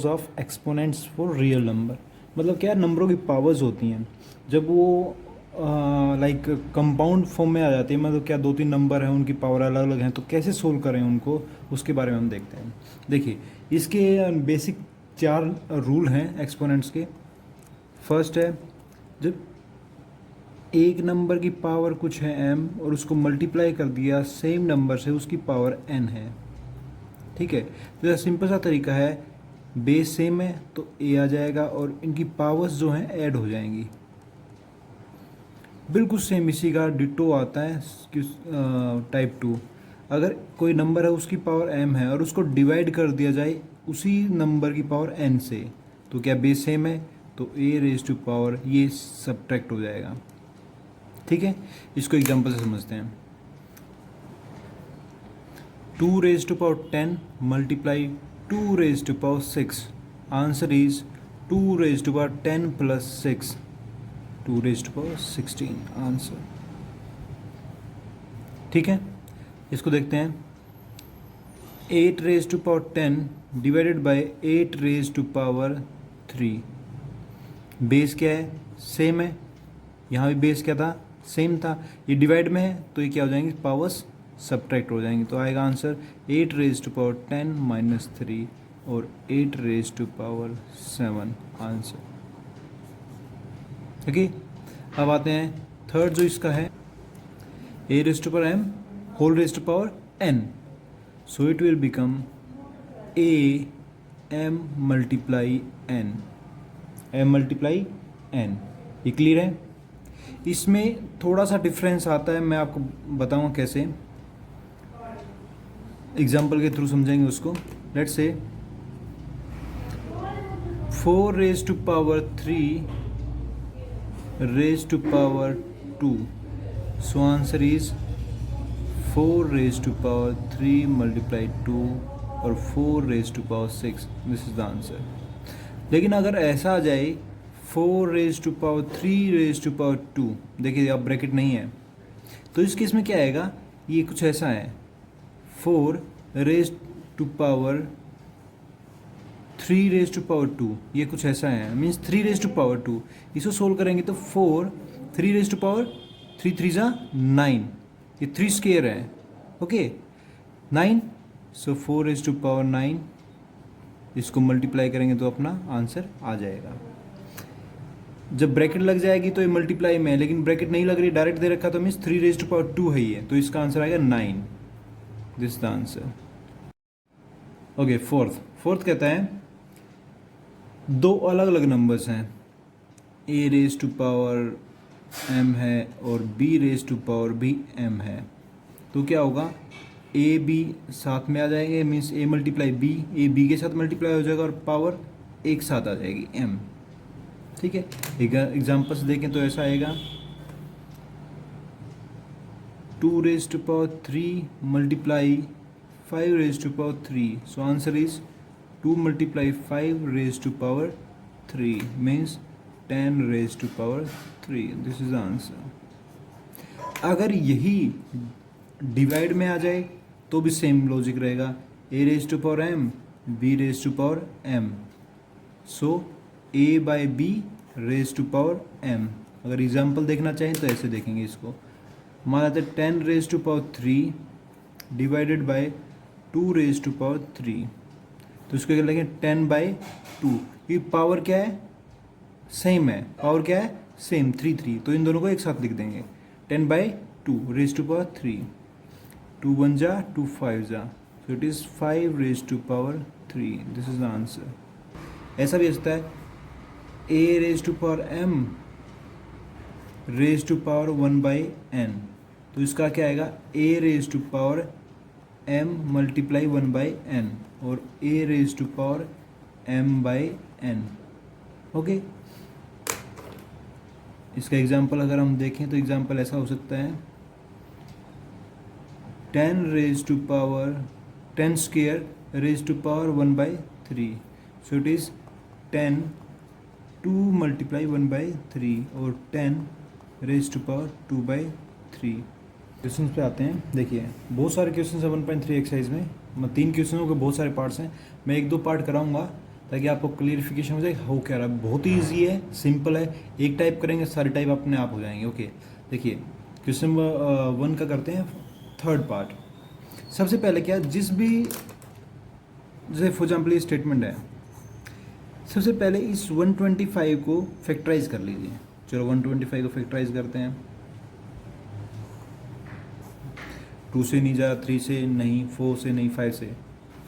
Powers of exponents for real number. मतलब क्या, नंबरों की पावर्स होती हैं जब वो लाइक कंपाउंड फॉर्म में आ जाती है। मतलब क्या, दो तीन नंबर हैं, उनकी पावर अलग अलग हैं, तो कैसे सोल्व करें उनको, उसके बारे में हम देखते हैं। देखिए, इसके बेसिक 4 रूल हैं एक्सपोनेंट्स के। फर्स्ट है, जब एक नंबर की पावर कुछ है m और उसको मल्टीप्लाई कर दिया सेम नंबर से, उसकी पावर n है। ठीक है, तो यह सिंपल सा तरीका है, बेस सेम है तो a आ जाएगा और इनकी पावर्स जो हैं ऐड हो जाएंगी। बिल्कुल सेम इसी का डिट्टो आता है टाइप 2। अगर कोई नंबर है, उसकी पावर m है और उसको डिवाइड कर दिया जाए उसी नंबर की पावर n से, तो क्या बेस सेम है, तो a रेज टू पावर ये सब्ट्रैक्ट हो जाएगा। ठीक है, इसको एग्जांपल से समझते हैं। 2 raise to power 10 multiply 2 raise to power 6, answer is 2 raise to power 10 plus 6, 2 raise to power 16 answer. ठीक है, इसको देखते हैं। 8 raise to power 10 divided by 8 raise to power 3, base क्या है, सेम है। यहाँ भी बेस क्या था, सेम था। ये डिवाइड में है तो ये क्या हो जाएंगे, पावर्स सब्ट्रैक्ट हो जाएंगी। तो आएगा answer 8 raise to power 10 minus 3 और 8 raise to power 7 answer. Okay, अब आते हैं थर्ड जो इसका है, a raise to power m whole raise to power n, so it will become a m multiply n, m multiply n। ये clear है। इसमें थोड़ा सा डिफरेंस आता है, मैं आपको बताऊंगा कैसे, एग्जाम्पल के थ्रू समझेंगे उसको। Let's say 4 raise to power 3 raise to power 2, so answer is 4 raise to power 3 multiply 2 और 4 raise to power 6, this is the answer. लेकिन अगर ऐसा आ जाए 4 raise to power 3 raise to power 2, देखिए अब ब्रैकेट नहीं है, तो इस केस में क्या आएगा, ये कुछ ऐसा है, 4 raise to power 3 raise to power 2, ये कुछ ऐसा है, मीन्स 3 रेज टू पावर 2। इसको सोल्व करेंगे तो 4 3 रेज टू पावर 3 3 जा 9, ये 3 स्क्वायर है, okay 9, so 4 raise to power 9, इसको मल्टीप्लाई करेंगे तो अपना आंसर आ जाएगा। जब ब्रैकेट लग जाएगी तो ये मल्टीप्लाई में है, लेकिन ब्रैकेट नहीं लग रही, डायरेक्ट दे रखा, तो मीन्स 3 रेज टू पावर 2 है ये, तो इसका आंसर आएगा 9, this the answer. Okay, fourth कहता है, दो अलग अलग नंबर्स हैं, a raise to power m है और b रेज टू पावर भी m है, तो क्या होगा, a b साथ में आ जाएंगे, means a multiply b, a b के साथ मल्टीप्लाई हो जाएगा और पावर एक साथ आ जाएगी m। ठीक है, एग्जाम्पल से देखें तो ऐसा आएगा 2 raise to power 3 multiply 5 raise to power 3, so answer is 2 multiply 5 raise to power 3 means 10 raise to power 3, this is the answer. अगर यही डिवाइड में आ जाए तो भी सेम लॉजिक रहेगा, a raise to power m b raise to power m, so a by b raise to power m। अगर example देखना चाहें तो ऐसे देखेंगे इसको, मान लेते 10 raise to power 3 divided by 2 raise to power 3, तो इसको क्या लिखेंगे 10 बाई 2, ये पावर क्या है, सेम है, पावर क्या है, सेम 3 3, तो इन दोनों को एक साथ लिख देंगे 10 बाई 2 रेज टू पावर 3, 2 1 जा 2 5 जा, so it is 5 raise to power 3, this is the answer. ऐसा भी होता है a raise to power m raise to power 1 by n, तो इसका क्या आएगा, a raise to power m multiply 1 by n और a raise to power m by n। Okay, इसका एग्जाम्पल अगर हम देखें तो एग्जाम्पल ऐसा हो सकता है 10 raise to power 10 square raise to power 1 by 3, so it is 10 2 multiply 1 by 3 और 10 raise to power 2 by 3। Question पे आते हैं। देखिए, बहुत सारे क्वेश्चन है 1.3 एक्सरसाइज में, 3 क्वेश्चनों के बहुत सारे पार्ट्स हैं, मैं 1-2 पार्ट कराऊंगा, ताकि आपको क्लियरिफिकेशन हो जाए हो क्या रहा है। बहुत ही ईजी है, सिंपल है, एक टाइप करेंगे सारे टाइप अपने आप हो जाएंगे। ओके, देखिए क्वेश्चन 1 का करते हैं थर्ड पार्ट। सबसे पहले क्या, जिस भी जैसे फॉर एग्जाम्पल ये स्टेटमेंट है, सबसे पहले इस 125 को फैक्टराइज कर लीजिए। चलो 125 को फैक्टराइज करते हैं। 2 से नहीं जा, 3 से नहीं, 4 से नहीं, 5 से।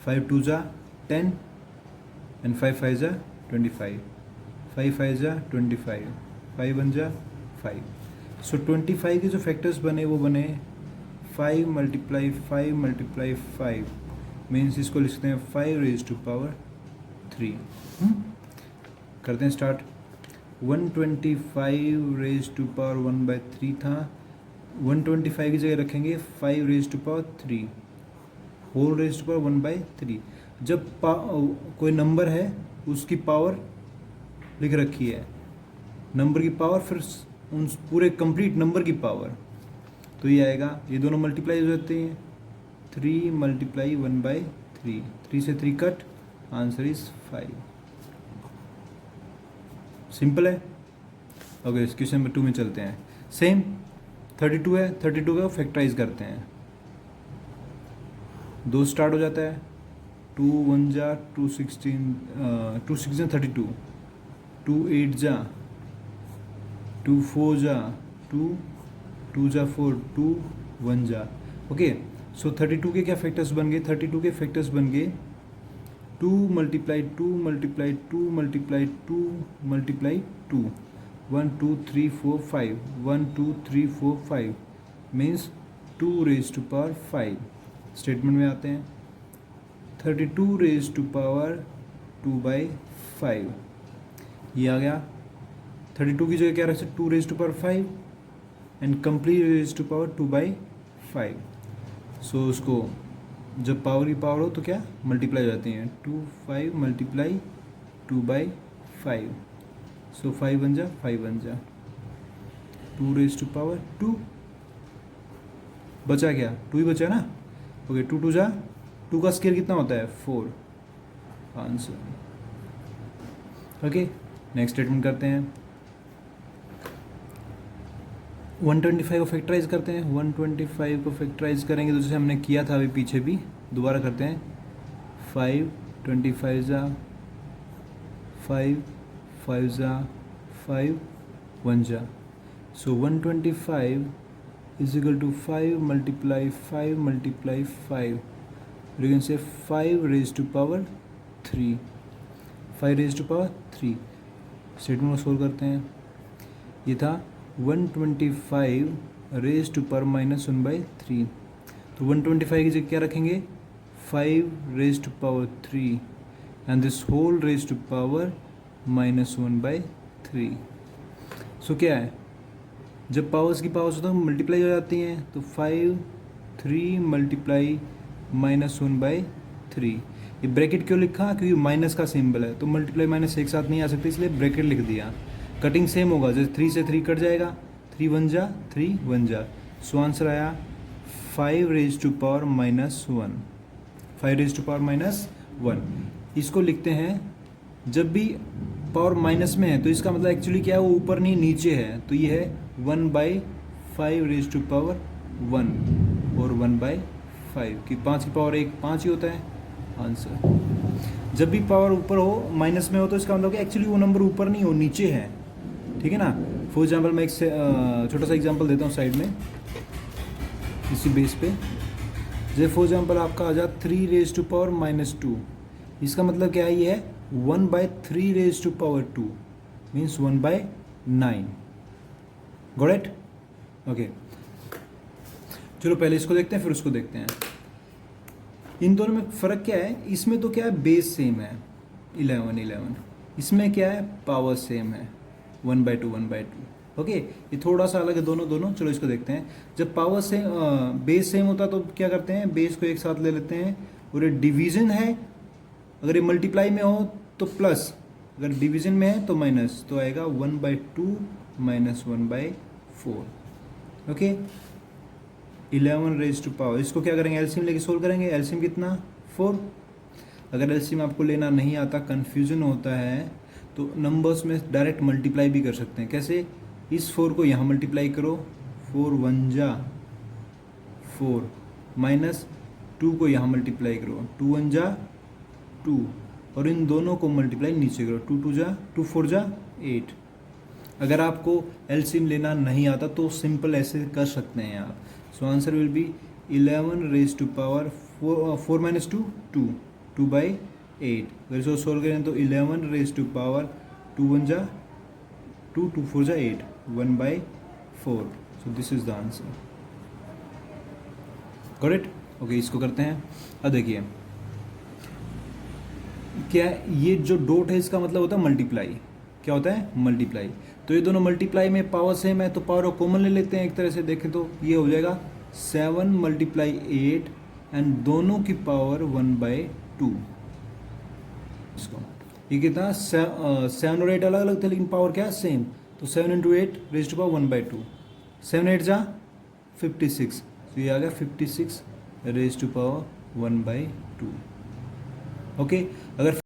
5 2 जा 10 एंड 5 5 जा 25, 5 5 जा 25, 5 1 जा 5। सो 25 के जो फैक्टर्स बने वो बने 5 मल्टीप्लाई 5 मल्टीप्लाई 5, मीन्स इसको लिखते हैं 5 रेज टू पावर 3। करते हैं स्टार्ट। 125 रेज टू पावर 1/3 था, 125 की जगह रखेंगे 5 raise to power 3 whole raise to power 1/3। जब कोई नंबर है उसकी पावर लिख रखी है, नंबर की पावर, फिर उन पूरे कंप्लीट नंबर की पावर, तो ये आएगा, ये दोनों मल्टीप्लाई हो जाते हैं, 3 मल्टीप्लाई 1/3, 3 से 3 कट, आंसर इज 5। सिंपल है। ओके, इस क्वेश्चन नंबर 2 में चलते हैं। सेम 32 है, 32 का फैक्टराइज करते हैं। 2 स्टार्ट हो जाता है, 2 1 जा 2 16, 2 6 जा 32, 2 8 जा 2 4 जा 2, 2 जा 4, 2 1 जा। ओके, सो 32 के क्या फैक्टर्स बन गए, 32 के फैक्टर्स बन गए 2 multiply 2 multiply 2 multiply 2 multiply 2, 1 2 3 4 5, 1 2 3 4 5, means 2 raise to power 5। Statement में आते हैं, 32 रेज टू पावर 2/5, ये आ गया। 32 की जगह क्या रख सकते, 2 raise to power 5 and complete raise to power 2/5। So उसको जब पावर की पावर हो तो क्या मल्टीप्लाई हो जाती हैं, 2 5 मल्टीप्लाई 2/5, सो 5 बन जा 5 बन जा 2 रेज टू पावर 2, बचा क्या 2 ही बचा ना। ओके, 2 2 जा 2 का स्केयर कितना होता है 4, आंसर। ओके, नेक्स्ट स्टेटमेंट करते हैं। 125 को फैक्टराइज करते हैं। 125 को फैक्टराइज करेंगे तो जैसे हमने किया था अभी पीछे भी, दोबारा करते हैं। 5 25 जा 5, 5 जा 5, 1 जा, so 125 is equal to 5 multiply 5 multiply 5, you can say 5 raise to power 3, 5 raise to power 3। Statement को सोल्व करते हैं। ये था 125 रेज टू पावर -1/3, तो 125 की जगह क्या रखेंगे 5 raise to power 3 and this whole raise to power -1/3। So क्या है, जब पावर्स की पावर्स तो मल्टीप्लाई हो जाती हैं, तो 5 3 मल्टीप्लाई -1/3। ये ब्रैकेट क्यों लिखा, क्योंकि माइनस का सिंबल है, तो मल्टीप्लाई माइनस एक साथ नहीं आ सकते, इसलिए ब्रैकेट लिख दिया। कटिंग सेम होगा, जैसे 3 से 3 कट जाएगा, 3 1 जा 3 1 जा, सो आंसर आया 5 raise to power -1, 5 raise to power -1। इसको लिखते हैं, जब भी पावर माइनस में है तो इसका मतलब एक्चुअली क्या है, वो ऊपर नहीं नीचे है, तो ये है 1/5 रेज टू पावर 1 और 1/5 कि 5 की पावर 1 5 ही होता है, आंसर। जब भी पावर ऊपर हो माइनस में हो तो इसका मतलब कि एक्चुअली वो नंबर ऊपर नहीं हो नीचे है, ठीक है ना। फॉर एग्जाम्पल मैं एक छोटा सा एग्जाम्पल देता हूँ साइड में, इसी बेस पे। जैसे फॉर एग्जाम्पल आपका आ जाए 3 रेज टू पावर -2, इसका मतलब क्या है, ये है 1/3 raise to power 2, means 1/9। Got it? Okay, चलो पहले इसको देखते हैं फिर उसको देखते हैं। इन दोनों में फ़र्क क्या है, इसमें तो क्या है बेस सेम है 11, इसमें क्या है पावर सेम है 1/2 1/2। ओके, ये थोड़ा सा अलग है दोनों। चलो इसको देखते हैं। जब पावर से बेस सेम होता तो क्या करते हैं, बेस को एक साथ ले लेते हैं, और ये डिवीजन है, अगर ये मल्टीप्लाई में हो तो प्लस, अगर डिवीजन में है तो माइनस, तो आएगा 1/2 -1/4। ओके, 11 रेज टू पावर, इसको क्या करेंगे एलसीएम लेके सोल्व करेंगे। एलसीएम कितना 4, अगर एलसीएम आपको लेना नहीं आता, कन्फ्यूजन होता है, तो नंबर्स में डायरेक्ट मल्टीप्लाई भी कर सकते हैं। कैसे? इस 4 को यहाँ मल्टीप्लाई करो, 4 1 जा 4, माइनस 2 को यहाँ मल्टीप्लाई करो, 2 1 जा 2, और इन दोनों को मल्टीप्लाई नीचे करो, 2 2 जा 2 4 जा 8। अगर आपको एलसीएम लेना नहीं आता तो सिंपल ऐसे कर सकते हैं आप। So answer will be 11 raise to power 4 minus 2 2 2 by 8। अगर इसको सोल्व करें तो 11 रेज टू पावर 2 1 जा 2 2 4 जा 8 1 by 4। So this is the answer. Got it? Okay, इसको करते हैं। अब देखिए क्या ये जो डॉट है इसका मतलब होता है मल्टीप्लाई। क्या होता है? मल्टीप्लाई। तो ये दोनों मल्टीप्लाई में पावर सेम है तो पावर को कॉमन ले लेते हैं। एक तरह से देखें तो ये हो जाएगा 7 मल्टीप्लाई 8 एंड दोनों की पावर 1/2। इसको ये कितना 7 और 8 अलग अलग थे लेकिन पावर क्या है? सेम। तो 7 इंटू 8 रेज टू पावर 1/2। 7 8 जा 56, तो ये आ गया 56 रेज टू पावर 1/2। ओके, अगर